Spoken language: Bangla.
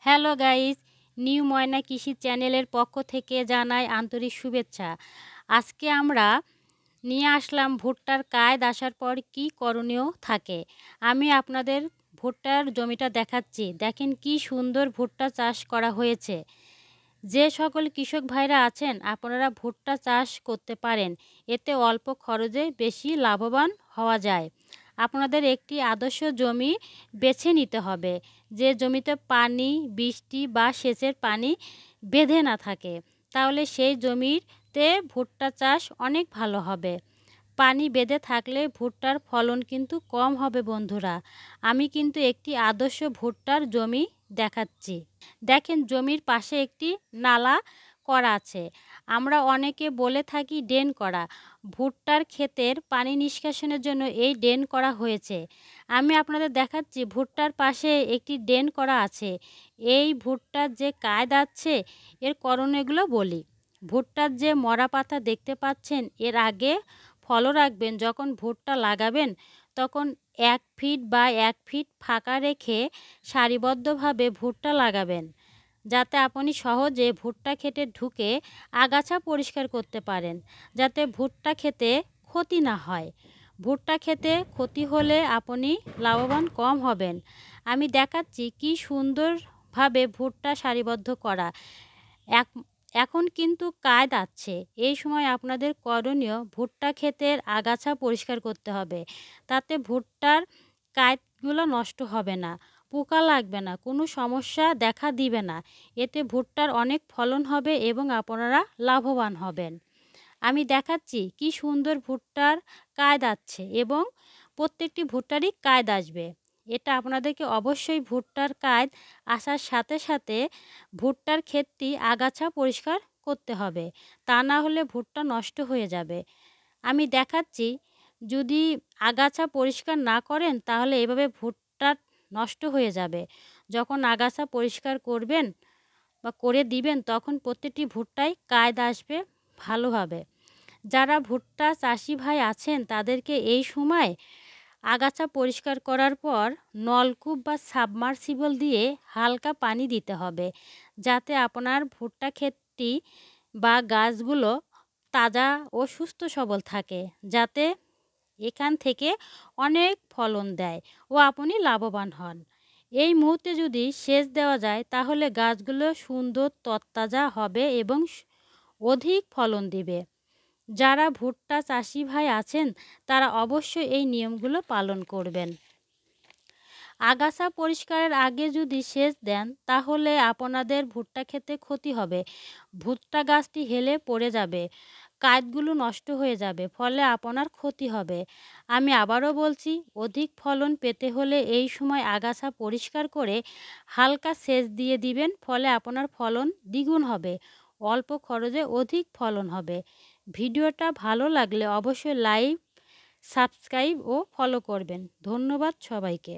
হ্যালো গাইস, নিউ ময়না কৃষি চ্যানেলের পক্ষ থেকে জানাই আন্তরিক শুভেচ্ছা। আজকে আমরা নিয়ে আসলাম ভুট্টার কাঁধ আসার পর কি করণীয় থাকে। আমি আপনাদের ভুট্টার জমিটা দেখাচ্ছি। দেখেন কি সুন্দর ভুট্টা চাষ করা হয়েছে। যে সকল কৃষক ভাইরা আছেন আপনারা ভুট্টা চাষ করতে পারেন, এতে অল্প খরচে বেশি লাভবান হওয়া যায়। আপনাদের একটি আদর্শ জমি বেছে নিতে হবে, যে জমিতে পানি, বৃষ্টি বা সেচের পানি বেঁধে না থাকে, তাহলে সেই জমিতে ভুট্টা চাষ অনেক ভালো হবে। পানি বেঁধে থাকলে ভুট্টার ফলন কিন্তু কম হবে বন্ধুরা। আমি কিন্তু একটি আদর্শ ভুট্টার জমি দেখাচ্ছি। দেখেন জমির পাশে একটি নালা করা আছে। আমরা অনেকে বলে থাকি ড্রেন করা। ভুট্টার ক্ষেতের পানি নিষ্কাশনের জন্য এই ড্রেন করা হয়েছে। আমি আপনাদের দেখাচ্ছি ভুট্টার পাশে একটি ড্রেন করা আছে। এই ভুট্টার যে কাঁধ আছে এর করণীয়গুলো বলি। ভুট্টার যে মরা পাতা দেখতে পাচ্ছেন, এর আগে ফলো রাখবেন যখন ভুট্টা লাগাবেন তখন ১ ফিট বা ১ ফিট ফাঁকা রেখে সারিবদ্ধভাবে ভুট্টা লাগাবেন, যাতে আপনি সহজে ভুট্টা ক্ষেতে ঢুকে আগাছা পরিষ্কার করতে পারেন, যাতে ভুট্টা ক্ষেতে ক্ষতি না হয়। ভুট্টা ক্ষেতে ক্ষতি হলে আপনি লাভবান কম হবেন। আমি দেখাচ্ছি কি সুন্দরভাবে ভুট্টা সারিবদ্ধ করা। এক এখন কিন্তু কাঁধ আছে। এই সময় আপনাদের করণীয় ভুট্টা ক্ষেতের আগাছা পরিষ্কার করতে হবে। তাতে ভুট্টার কাঁধগুলো নষ্ট হবে না, পোকা লাগবে না, কোনো সমস্যা দেখা দিবে না। এতে ভুট্টার অনেক ফলন হবে এবং আপনারা লাভবান হবেন। আমি দেখাচ্ছি কি সুন্দর ভুট্টার কাঁধ আছে এবং প্রত্যেকটি ভুট্টারই কাঁধ আসবে। এটা আপনাদেরকে অবশ্যই ভুট্টার কাঁধ আসার সাথে সাথে ভুট্টার ক্ষেতটি আগাছা পরিষ্কার করতে হবে, তা না হলে ভুট্টা নষ্ট হয়ে যাবে। আমি দেখাচ্ছি, যদি আগাছা পরিষ্কার না করেন তাহলে এভাবে ভুট্টা নষ্ট হয়ে যাবে। যখন আগাছা পরিষ্কার করবেন বা করে দিবেন তখন প্রত্যেকটি ভুট্টায় কাঁধ আসবে ভালোভাবে। যারা ভুট্টা চাষি ভাই আছেন তাদেরকে এই সময় আগাছা পরিষ্কার করার পর নলকূপ বা সাবমার্সিবল দিয়ে হালকা পানি দিতে হবে, যাতে আপনার ভুট্টা ক্ষেতটি বা গাছগুলো তাজা ও সুস্থ সবল থাকে, যাতে এখান থেকে অনেক ফলন দেয় ও আপনি লাভবান হন। এই মুহূর্তে যদি সেচ দেওয়া যায় তাহলে গাছগুলো সুন্দর তরতাজা হবে এবং অধিক ফলন দিবে। যারা ভুট্টা চাষি ভাই আছেন তারা অবশ্যই এই নিয়মগুলো পালন করবেন। আগাছা পরিষ্কারের আগে যদি সেচ দেন তাহলে আপনাদের ভুট্টা খেতে ক্ষতি হবে। ভুট্টা গাছটি হেলে পড়ে যাবে, কাঁধগুলো নষ্ট হয়ে যাবে, ফলে আপনার ক্ষতি হবে। আমি আবারও বলছি, অধিক ফলন পেতে হলে এই সময় আগাছা পরিষ্কার করে হালকা সেচ দিয়ে দিবেন, ফলে আপনার ফলন দ্বিগুণ হবে, অল্প খরচে অধিক ফলন হবে। ভিডিওটা ভালো লাগলে অবশ্যই লাইক, সাবস্ক্রাইব ও ফলো করবেন। ধন্যবাদ সবাইকে।